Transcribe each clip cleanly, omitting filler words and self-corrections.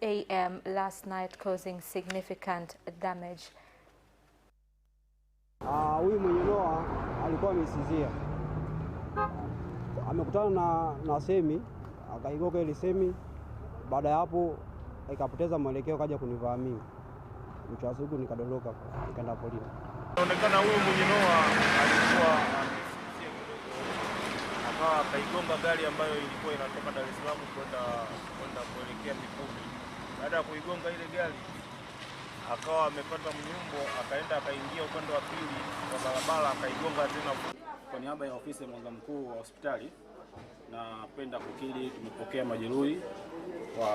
a.m. last night, causing significant damage. Huyu mwenye ndoa alikuwa amesizia. Amekutana na semi, akaigoka ile semi. Baada ya hapo ikapoteza mwelekeo, kaja kunivaa mimi. Mwisho wa siku nikadondoka, nikaenda polini. Inaonekana huyu mwenye ndoa alikuwa amesizia kidogo, akawa akaigonga gari ambayo ilikuwa inatoka Dar es Salaam kwenda kuelekea Mikumi. Baada ya kuigonga ile gari, akawa amepata mnyumbo, akaenda akaingia upande wa pili wa barabara, akaigonga tena. Kwa niaba ya ofisi ya mganga mkuu wa hospitali, napenda kukiri tumepokea majeruhi wa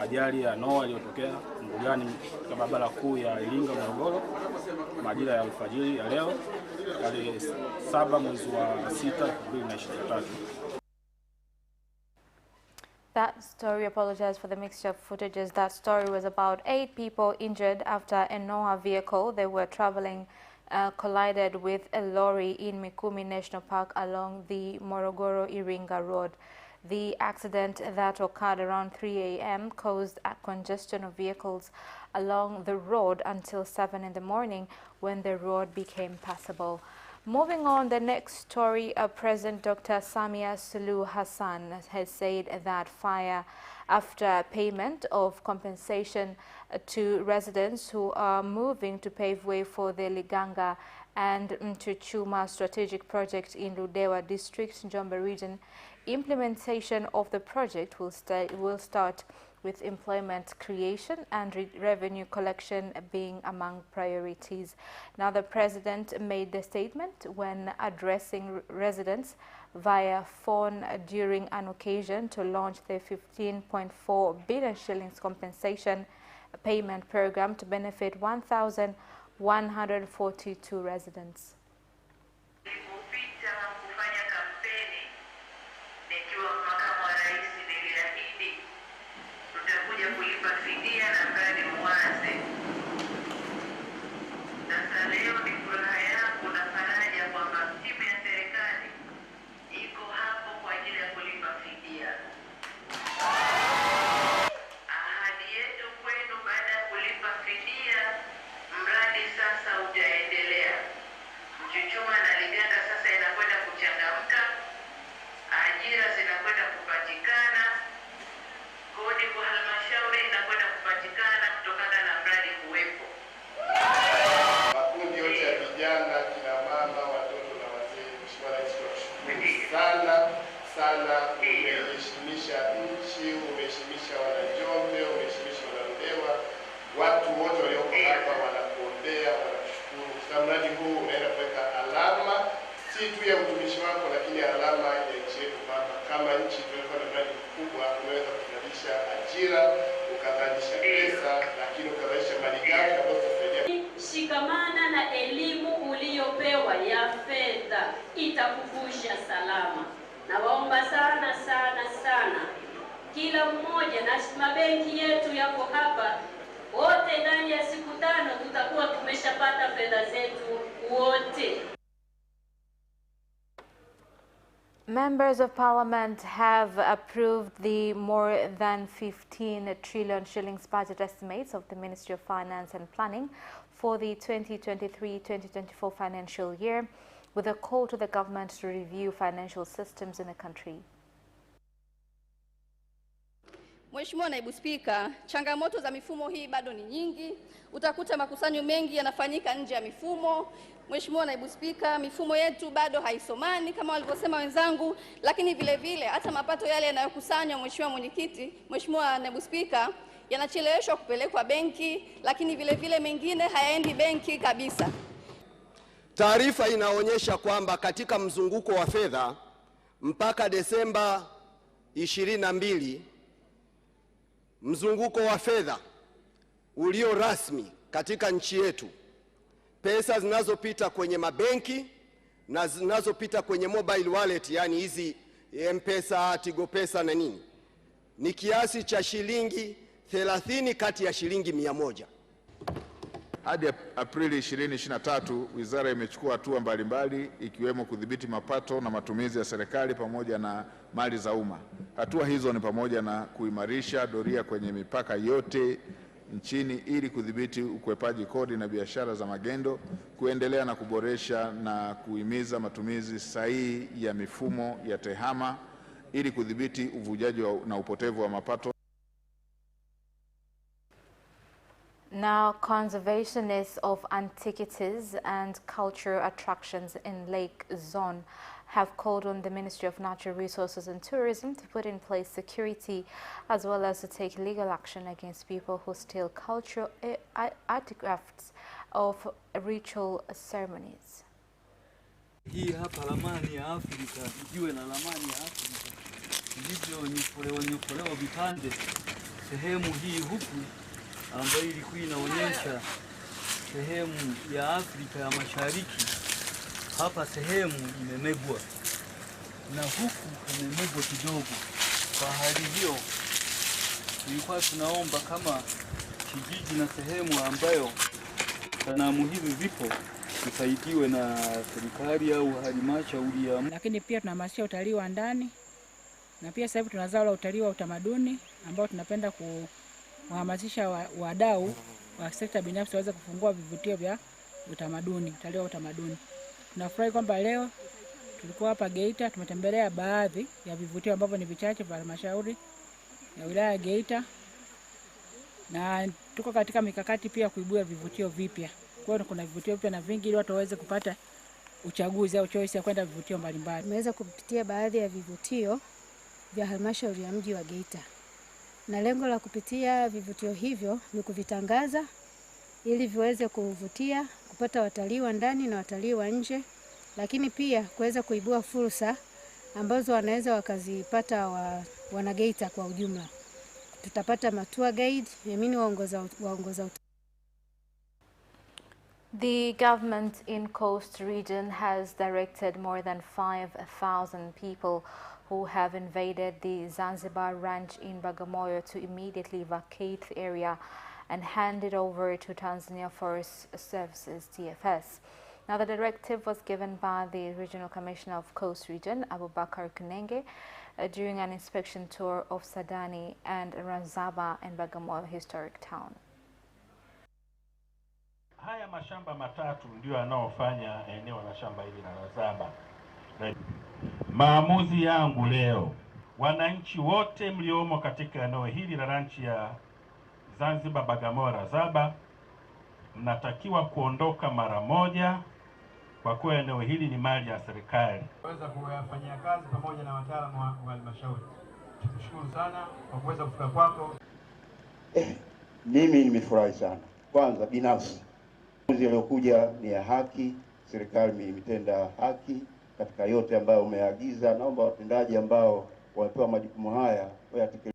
ajali ya Noah iliyotokea mbugani katika barabara kuu ya Iringa Morogoro majira ya alfajiri ya leo tarehe 7 mwezi wa 6 2023. That story, apologize for the mixture of footages. That story was about 8 people injured after a Noah vehicle they were traveling collided with a lorry in Mikumi National Park along the Morogoro-Iringa Road. The accident that occurred around 3 a.m. caused a congestion of vehicles along the road until 7 in the morning when the road became passable. Moving on, the next story, President Dr. Samia Suluhu Hassan has said that fire after payment of compensation to residents who are moving to pave way for the Liganga and Mchuchuma strategic project in Ludewa district, Njombe region. Implementation of the project will start with employment creation and revenue collection being among priorities. Now, the president made the statement when addressing residents via phone during an occasion to launch the 15.4 billion shillings compensation payment program to benefit 1,142 residents. sana, umeheshimisha nchi, umeheshimisha wanajombe, umeheshimisha wanaludewa. Watu wote walioko hapa wanakuombea, wanakushukuru. Kwa mradi huu unaenda kuweka alama si tu ya utumishi wako, lakini alama ya nchi yetu hapa. Kama nchi tulikuwa na mradi mkubwa, unaweza kuzalisha ajira, ukazalisha pesa, lakini ukazalisha malighafi ambazo zitasaidia. Shikamana na elimu uliyopewa ya fedha, itakuvusha salama. Na waomba sana kila mmoja, na mabenki yetu yako hapa, wote ndani ya siku 5 tutakuwa tumeshapata fedha zetu wote. Members of Parliament have approved the more than 15 trillion shillings budget estimates of the Ministry of Finance and Planning for the 2023-2024 financial year, with a call to the government to review financial systems in the country. Mheshimiwa Naibu Spika, changamoto za mifumo hii bado ni nyingi. Utakuta makusanyo mengi yanafanyika nje ya mifumo. Mheshimiwa Naibu Spika, mifumo yetu bado haisomani kama walivyosema wenzangu, lakini vile vile hata mapato yale yanayokusanywa, Mheshimiwa Mwenyekiti, Mheshimiwa Naibu Spika, yanacheleweshwa kupelekwa benki, lakini vile vile mengine hayaendi benki kabisa. Taarifa inaonyesha kwamba katika mzunguko wa fedha mpaka Desemba 22, mzunguko wa fedha ulio rasmi katika nchi yetu, pesa zinazopita kwenye mabenki na zinazopita kwenye mobile wallet, yani hizi M-Pesa, Tigo Pesa na nini, ni kiasi cha shilingi 30 kati ya shilingi 100. Hadi Aprili 2023, wizara imechukua hatua mbalimbali ikiwemo kudhibiti mapato na matumizi ya serikali pamoja na mali za umma. Hatua hizo ni pamoja na kuimarisha doria kwenye mipaka yote nchini ili kudhibiti ukwepaji kodi na biashara za magendo, kuendelea na kuboresha na kuhimiza matumizi sahihi ya mifumo ya tehama ili kudhibiti uvujaji na upotevu wa mapato. Now, conservationists of antiquities and cultural attractions in Lake Zone have called on the Ministry of Natural Resources and Tourism to put in place security as well as to take legal action against people who steal cultural artifacts of ritual ceremonies. Hii hapa ramani ya Afrika, jiwe la ramani ya Afrika, ndivyo nyofolewa vipande sehemu hii huku ambayo ilikuwa inaonyesha sehemu ya Afrika ya Mashariki. Hapa sehemu imemegwa na huku imemegwa kidogo. Kwa hali hiyo tulikuwa tunaomba kama kijiji na sehemu ambayo sanamu hizi zipo tusaidiwe na serikali au halmashauri ya. Lakini pia tunahamasisha utalii wa ndani na pia sasa hivi tuna zao la utalii wa utamaduni ambao tunapenda kuhamasisha wadau wa sekta binafsi waweze kufungua vivutio vya utamaduni, utalii wa utamaduni. Tunafurahi kwamba leo tulikuwa hapa Geita, tumetembelea baadhi ya vivutio ambavyo ni vichache vya halmashauri ya wilaya ya Geita, na tuko katika mikakati pia kuibua vivutio vipya. Kwa hiyo kuna vivutio vipya na vingi ili watu waweze kupata uchaguzi au choice ya kwenda vivutio mbalimbali. Tumeweza kupitia baadhi ya vivutio vya halmashauri ya mji wa Geita. Na lengo la kupitia vivutio hivyo ni kuvitangaza ili viweze kuvutia, kupata watalii wa ndani na watalii wa nje, lakini pia kuweza kuibua fursa ambazo wanaweza wakazipata wana Geita kwa ujumla. Tutapata tour guide, waongoza. The government in Coast Region has directed more than 5,000 people who have invaded the Zanzibar ranch in Bagamoyo to immediately vacate the area and hand it over to Tanzania Forest Services, TFS. Now, the directive was given by the Regional Commissioner of Coast Region, Abubakar Kunenge, during an inspection tour of Sadani and Razaba in Bagamoyo Historic Town. Haya mashamba matatu ndio yanaofanya eneo la shamba hili la Razaba. Maamuzi yangu leo, wananchi wote mliomo katika eneo hili la ranchi ya Zanzibar Bagamoyo Razaba mnatakiwa kuondoka mara moja kwa kuwa eneo hili ni mali ya serikali. Kuweza kuyafanyia kazi pamoja na wataalamu wa halmashauri. Tukushukuru sana kwa kuweza kufika kwako. Mimi nimefurahi sana. Kwanza binafsi, maamuzi yaliyokuja ni ya haki, serikali imetenda haki katika yote ambayo umeagiza. Naomba watendaji ambao wamepewa majukumu haya wayatekeleze.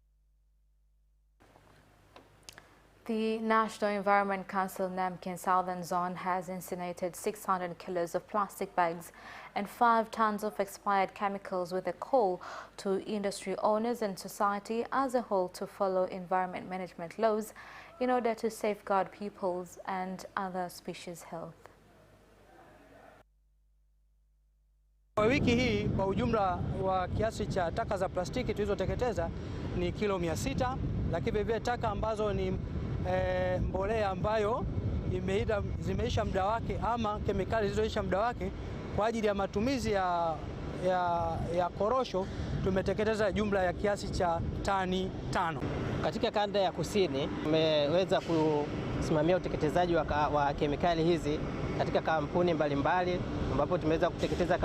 The National Environment Council Namkin Southern Zone has incinerated 600 kilos of plastic bags and 5 tons of expired chemicals with a call to industry owners and society as a whole to follow environment management laws in order to safeguard people's and other species' health. Kwa wiki hii kwa ujumla wa kiasi cha taka za plastiki tulizoteketeza ni kilo 600, lakini vile taka ambazo ni mbolea ambayo zimeisha muda wake ama kemikali zilizoisha muda wake kwa ajili ya matumizi ya korosho tumeteketeza jumla ya kiasi cha tani 5. Katika kanda ya kusini tumeweza kusimamia uteketezaji wa kemikali hizi katika kampuni mbalimbali ambapo tumeweza kuteketeza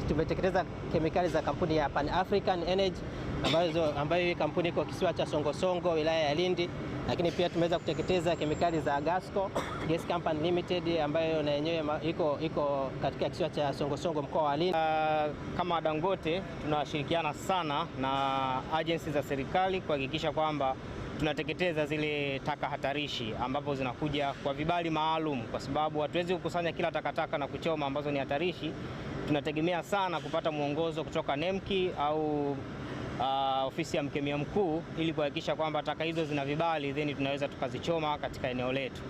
tumeteketeza kemikali za kampuni ya Pan African Energy ambayo kampuni iko kisiwa cha Songosongo wilaya ya Lindi, lakini pia tumeweza kuteketeza kemikali za Gasco Gas Company Limited ambayo na yenyewe iko katika kisiwa cha Songosongo mkoa wa Lindi. Kama Dangote tunashirikiana sana na agency za serikali kuhakikisha kwamba tunateketeza zile taka hatarishi ambapo zinakuja kwa vibali maalum, kwa sababu hatuwezi kukusanya kila takataka na kuchoma ambazo ni hatarishi. Tunategemea sana kupata mwongozo kutoka NEMKI au ofisi ya mkemia mkuu ili kuhakikisha kwamba taka hizo zina vibali, then tunaweza tukazichoma katika eneo letu.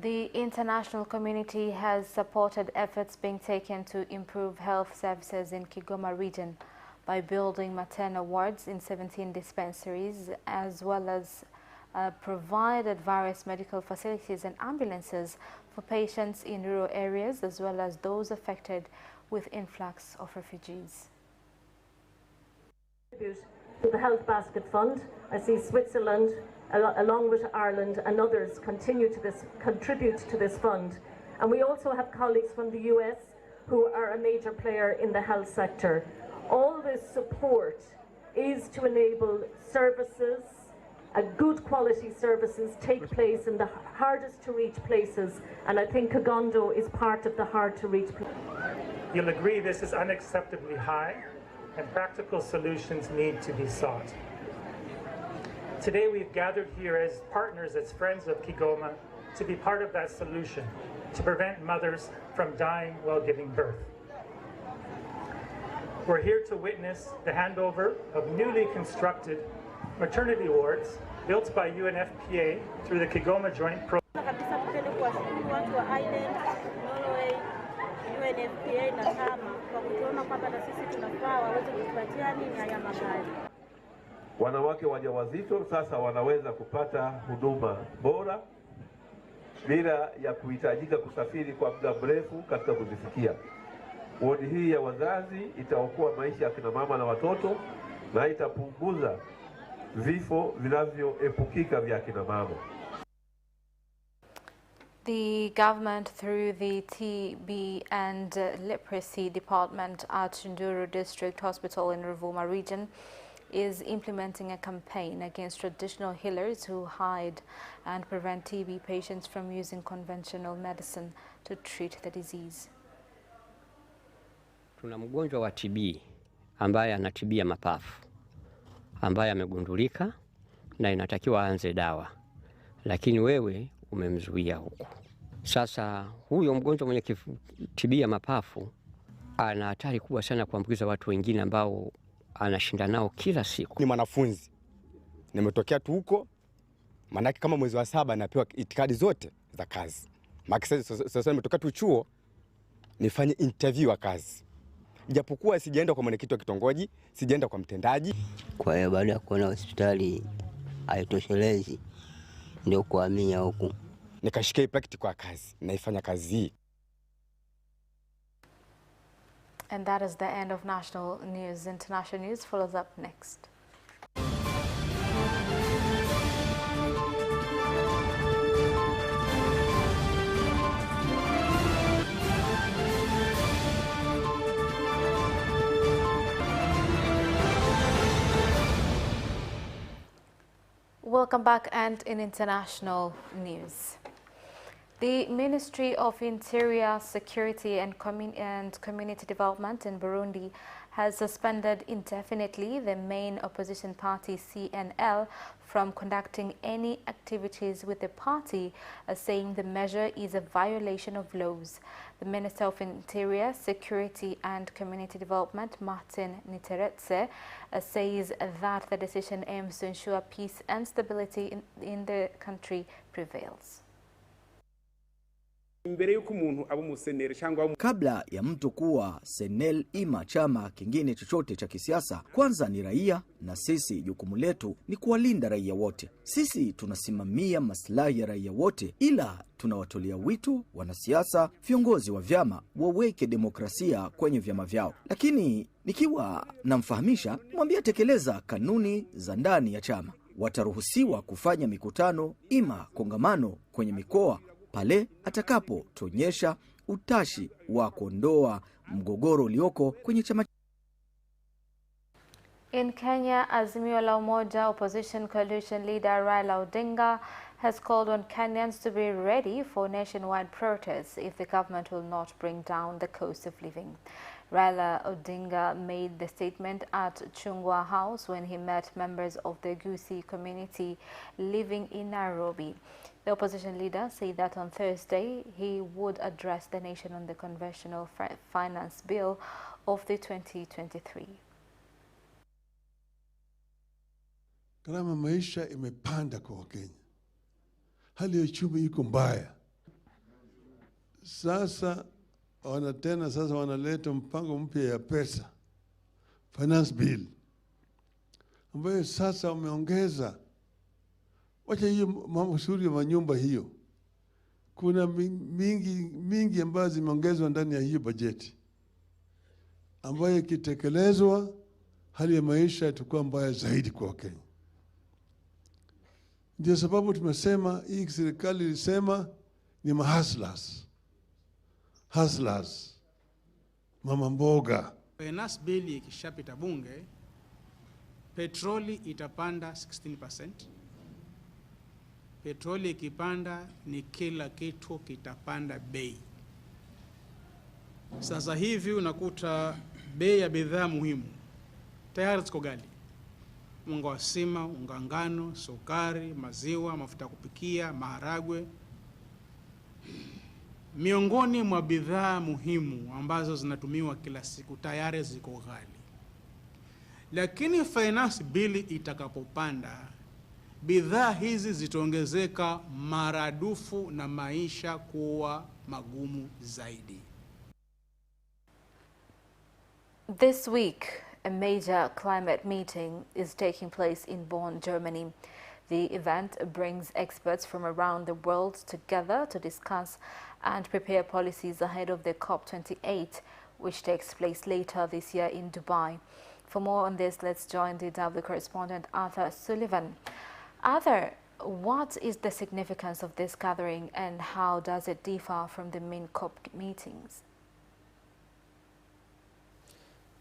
The international community has supported efforts being taken to improve health services in Kigoma region by building maternal wards in 17 dispensaries, as well as provided various medical facilities and ambulances for patients in rural areas, as well as those affected with influx of refugees. To the Health Basket Fund, I see Switzerland, along with Ireland and others, contribute to this fund. And we also have colleagues from the US who are a major player in the health sector. All this support is to enable services, good quality services, take place in the hardest to reach places, and I think Kagondo is part of the hard to reach places. You'll agree this is unacceptably high, and practical solutions need to be sought. Today we've gathered here as partners, as friends of Kigoma, to be part of that solution, to prevent mothers from dying while giving birth. We're here to witness the handover of newly constructed maternity wards built by UNFPA through the Kigoma Joint Program. Wanawake wajawazito sasa wanaweza kupata huduma bora bila ya kuhitajika kusafiri kwa muda mrefu katika kuzifikia. Wodi hii ya wazazi itaokoa maisha ya kina mama na watoto na itapunguza vifo vinavyoepukika vya kina mama. The government, through the TB and Leprosy Department at Tunduru District Hospital in Ruvuma region, is implementing a campaign against traditional healers who hide and prevent TB patients from using conventional medicine to treat the disease. Tuna mgonjwa wa TB ambaye anatibia mapafu, ambaye amegundulika na inatakiwa aanze dawa, lakini wewe umemzuia huko. Sasa huyo mgonjwa mwenye tibia mapafu ana hatari kubwa sana kuambukiza watu wengine ambao anashinda nao kila siku. Ni mwanafunzi, nimetokea tu huko, manake kama mwezi wa 7 napewa itikadi zote za kazi. Maki sasa nimetoka tu chuo nifanye interview ya kazi. Japokuwa sijaenda kwa mwenyekiti wa kitongoji, sijaenda kwa mtendaji. Kwa hiyo baada ya kuona hospitali haitoshelezi ndio kuhamia huku. Nikashika practical kazi, naifanya kazi hii. And that is the end of national news. International news follows up next. Welcome back, and in international news. The Ministry of Interior, Security and Community Development in Burundi has suspended indefinitely the main opposition party CNL from conducting any activities with the party, saying the measure is a violation of laws. The Minister of Interior, Security and Community Development, Martin Niteretse, says that the decision aims to ensure peace and stability in the country prevails. Kabla ya mtu kuwa senel ima chama kingine chochote cha kisiasa, kwanza ni raia, na sisi jukumu letu ni kuwalinda raia wote. Sisi tunasimamia maslahi ya raia wote, ila tunawatolea wito wanasiasa, viongozi wa vyama waweke demokrasia kwenye vyama vyao. Lakini nikiwa namfahamisha, mwambie tekeleza kanuni za ndani ya chama. Wataruhusiwa kufanya mikutano ima kongamano kwenye mikoa pale atakapo tuonyesha utashi wa kuondoa mgogoro ulioko kwenye chama. In Kenya, Azimio la Umoja opposition coalition leader Raila Odinga has called on Kenyans to be ready for nationwide protests if the government will not bring down the cost of living. Raila Odinga made the statement at Chungwa House when he met members of the Gusii community living in Nairobi. The opposition leader said that on Thursday he would address the nation on the conventional finance bill of the 2023. Gharama maisha imepanda kwa Wakenya. Hali ya uchumi iko mbaya. Sasa sasa wanaleta mpango mpya ya pesa, finance bill, ambayo sasa wameongeza. Wacha hiyo mambo suri ya manyumba hiyo. Kuna mingi ambazo zimeongezwa ndani ya hiyo bajeti, ambayo ikitekelezwa hali ya maisha itakuwa mbaya zaidi kwa Wakenya. Ndio sababu tumesema hii serikali ilisema ni hustlers, mama mboga. Finance bill ikishapita bunge, petroli itapanda 16%. Petroli ikipanda ni kila kitu kitapanda bei. Sasa hivi unakuta bei ya bidhaa muhimu tayari ziko ghali. Unga wa sima, unga ngano, sukari, maziwa, mafuta ya kupikia, maharagwe. Miongoni mwa bidhaa muhimu ambazo zinatumiwa kila siku tayari ziko ghali. Lakini finance bill itakapopanda, bidhaa hizi zitaongezeka maradufu na maisha kuwa magumu zaidi. This week, a major climate meeting is taking place in Bonn, Germany. The event brings experts from around the world together to discuss and prepare policies ahead of the COP28, which takes place later this year in Dubai. For more on this, let's join DW correspondent Arthur Sullivan. Arthur, what is the significance of this gathering and how does it differ from the main COP meetings?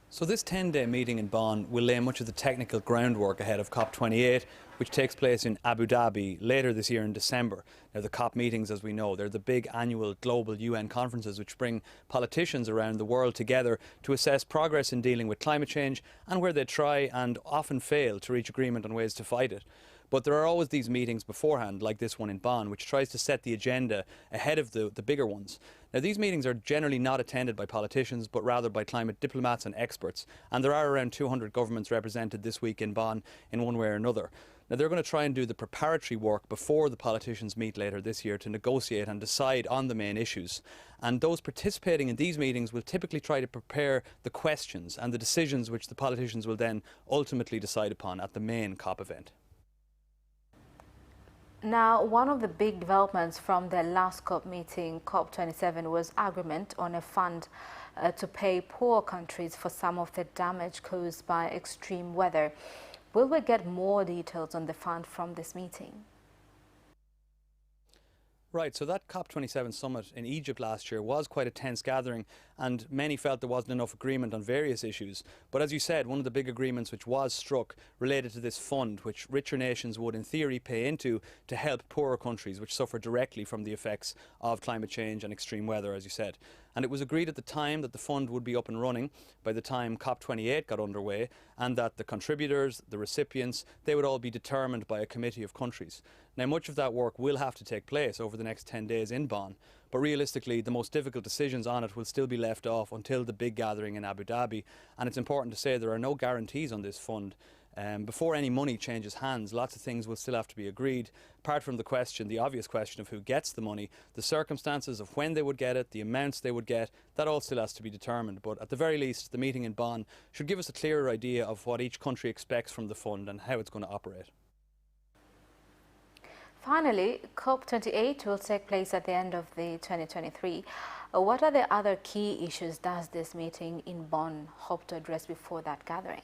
So this 10-day meeting in Bonn will lay much of the technical groundwork ahead of COP28, which takes place in Abu Dhabi later this year in December. Now, the COP meetings, as we know, they're the big annual global UN conferences which bring politicians around the world together to assess progress in dealing with climate change and where they try and often fail to reach agreement on ways to fight it. But there are always these meetings beforehand, like this one in Bonn, which tries to set the agenda ahead of the bigger ones. Now, these meetings are generally not attended by politicians, but rather by climate diplomats and experts. And there are around 200 governments represented this week in Bonn in one way or another. Now, they're going to try and do the preparatory work before the politicians meet later this year to negotiate and decide on the main issues. And those participating in these meetings will typically try to prepare the questions and the decisions which the politicians will then ultimately decide upon at the main COP event. Now, one of the big developments from the last COP meeting, COP27, was agreement on a fund to pay poor countries for some of the damage caused by extreme weather. Will we get more details on the fund from this meeting? Right, so that COP27 summit in Egypt last year was quite a tense gathering, and many felt there wasn't enough agreement on various issues. But as you said, one of the big agreements which was struck related to this fund, which richer nations would in theory pay into to help poorer countries which suffer directly from the effects of climate change and extreme weather, as you said. And it was agreed at the time that the fund would be up and running by the time COP28 got underway, and that the contributors, the recipients, they would all be determined by a committee of countries. Now, much of that work will have to take place over the next 10 days in Bonn, but realistically the most difficult decisions on it will still be left off until the big gathering in Abu Dhabi. And it's important to say there are no guarantees on this fund. Before any money changes hands, lots of things will still have to be agreed, apart from the obvious question of who gets the money, the circumstances of when they would get it, the amounts they would get, that all still has to be determined. But at the very least, the meeting in Bonn should give us a clearer idea of what each country expects from the fund and how it's going to operate. Finally, COP28 will take place at the end of the 2023. What are the other key issues does this meeting in Bonn hope to address before that gathering?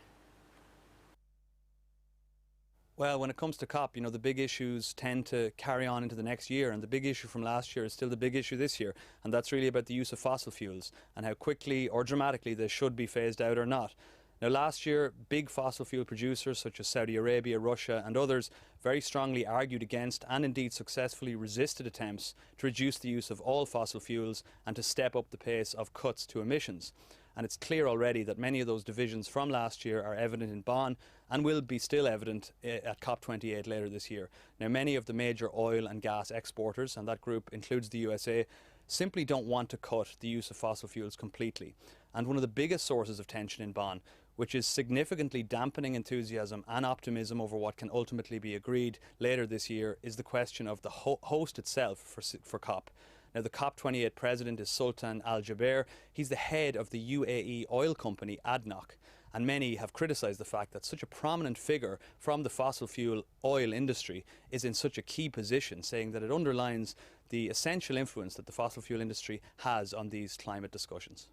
Well, when it comes to COP, the big issues tend to carry on into the next year, and the big issue from last year is still the big issue this year, and that's really about the use of fossil fuels and how quickly or dramatically they should be phased out or not. Now, last year, big fossil fuel producers such as Saudi Arabia, Russia and others very strongly argued against and indeed successfully resisted attempts to reduce the use of all fossil fuels and to step up the pace of cuts to emissions. And it's clear already that many of those divisions from last year are evident in Bonn and will be still evident at COP28 later this year. Now, many of the major oil and gas exporters, and that group includes the USA, simply don't want to cut the use of fossil fuels completely. And one of the biggest sources of tension in Bonn, which is significantly dampening enthusiasm and optimism over what can ultimately be agreed later this year, is the question of the host itself for COP. Now, the COP28 president is Sultan Al Jaber. He's the head of the UAE oil company ADNOC. And many have criticised the fact that such a prominent figure from the fossil fuel oil industry is in such a key position, saying that it underlines the essential influence that the fossil fuel industry has on these climate discussions.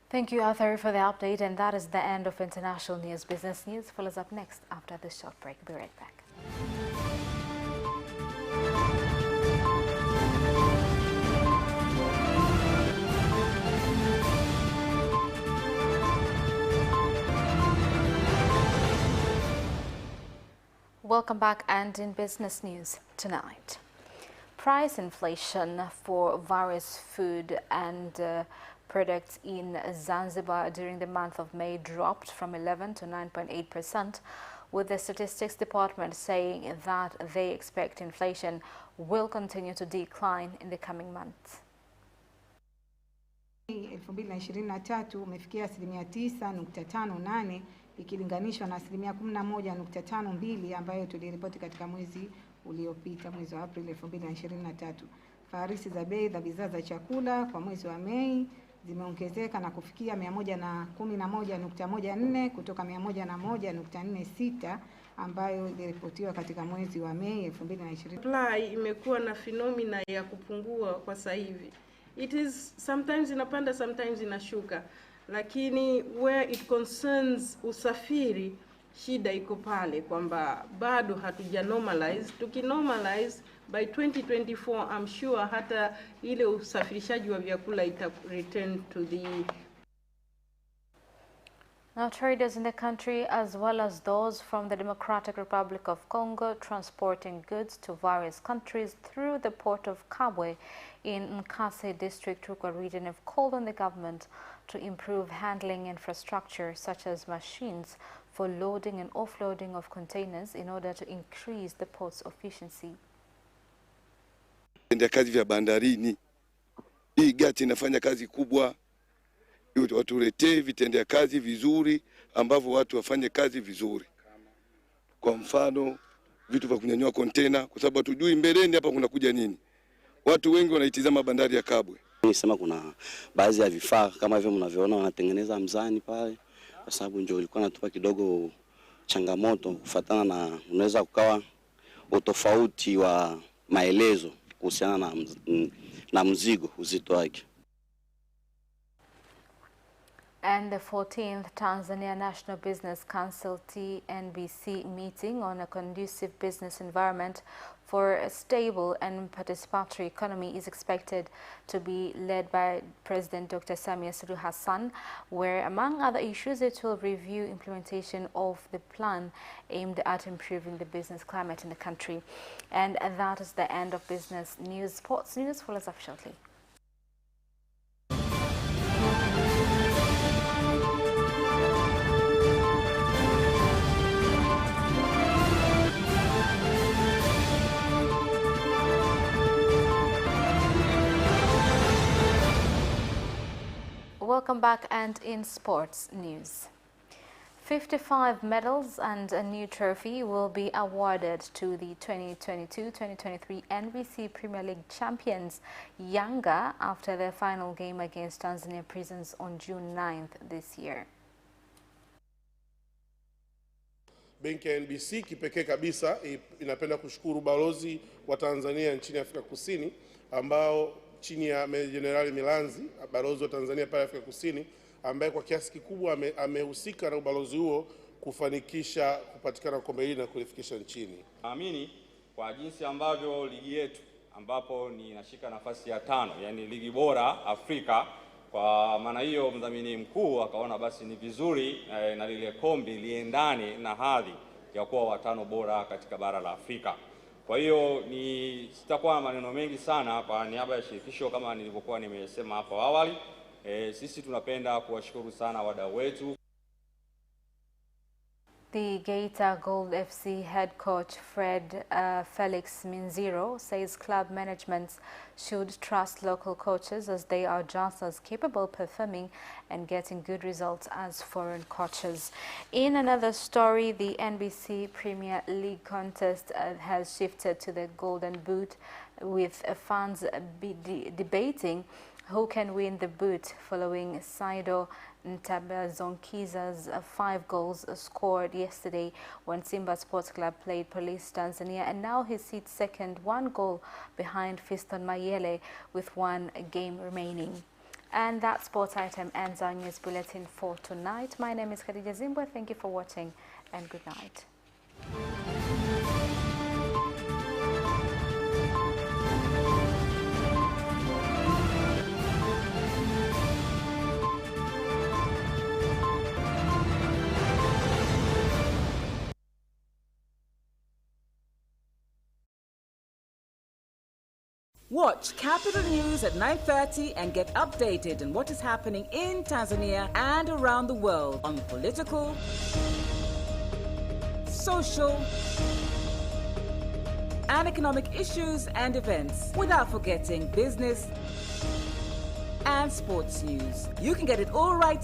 Thank you, Arthur, for the update. And that is the end of International News. Business News follows up next after this short break. Be right back. Welcome back, and in business news tonight, price inflation for various food and products in Zanzibar during the month of May dropped from 11 to 9.8%, with the Statistics Department saying that they expect inflation will continue to decline in the coming months. 2023 umefikia 9.58 ikilinganishwa na 11.52 ambayo tuliripoti katika mwezi uliopita, mwezi wa Aprili 2023. Farisi za bei za bidhaa za chakula kwa mwezi wa Mei zimeongezeka na kufikia 111.14 kutoka 101.46 ambayo iliripotiwa katika mwezi wa Mei 2020. Supply imekuwa na phenomena ya kupungua kwa sasa hivi. It is sometimes inapanda, sometimes inashuka. Lakini where it concerns usafiri, shida iko pale kwamba bado hatuja normalize. Tukinormalize by 2024, I'm sure hata ile usafirishaji wa vyakula ita return to the. Now, traders in the country, as well as those from the Democratic Republic of Congo, transporting goods to various countries through the port of Kabwe in Nkasi district, Rukwa region, have called on the government to improve handling infrastructure such as machines for loading and offloading of containers in order to increase the port's efficiency. Vitendea kazi vya bandarini, hii gati inafanya kazi kubwa. Watuletee vitendea kazi vizuri ambavyo watu wafanye kazi vizuri. Kwa mfano vitu vya kunyanyua container, kwa sababu hatujui mbeleni hapa kuna kuja nini. Watu wengi wanaitizama bandari ya Kabwe. Nisema kuna baadhi ya vifaa kama hivyo mnavyoona wanatengeneza mzani pale, kwa sababu ndio ilikuwa natupa kidogo changamoto kufuatana na unaweza kukawa utofauti wa maelezo kuhusiana na mzigo uzito wake. And the 14th Tanzania National Business Council TNBC meeting on a conducive business environment for a stable and participatory economy is expected to be led by President Dr. Samia Suluhu Hassan, where among other issues it will review implementation of the plan aimed at improving the business climate in the country. And that is the end of business news. Sports news follows up shortly. Welcome back, and in sports news, 55 medals and a new trophy will be awarded to the 2022-2023 NBC Premier League champions Yanga after their final game against Tanzania Prisons on June 9th this year. Benki ya NBC kipekee kabisa inapenda kushukuru balozi wa Tanzania nchini Afrika Kusini ambao chini ya Jenerali Milanzi, balozi wa Tanzania pale Afrika Kusini, ambaye kwa kiasi kikubwa amehusika na ubalozi huo kufanikisha kupatikana kombe hili na kulifikisha nchini. Naamini kwa jinsi ambavyo ligi yetu ambapo ninashika nafasi ya 5, yani ligi bora Afrika, kwa maana hiyo mdhamini mkuu akaona basi ni vizuri na lile kombe liendane na hadhi ya kuwa watano bora katika bara la Afrika. Kwa hiyo sitakuwa na maneno mengi sana kwa niaba ya shirikisho kama nilivyokuwa nimesema hapo awali. Sisi tunapenda kuwashukuru sana wadau wetu. The Geita Gold FC head coach Fred Felix Minziro says club management should trust local coaches as they are just as capable of performing and getting good results as foreign coaches. In another story, the NBC Premier League contest has shifted to the Golden Boot, with fans debating who can win the boot following Saido Ntabazonkiza's 5 goals scored yesterday when Simba Sports Club played Police Tanzania, and now he sits second, 1 goal behind Fiston Mayele with 1 game remaining. And that sports item ends our news bulletin for tonight. My name is Khadija Zimbwe. Thank you for watching and good night. Watch Capital News at 9:30 and get updated on what is happening in Tanzania and around the world on political, social, and economic issues and events, without forgetting business and sports news. You can get it all right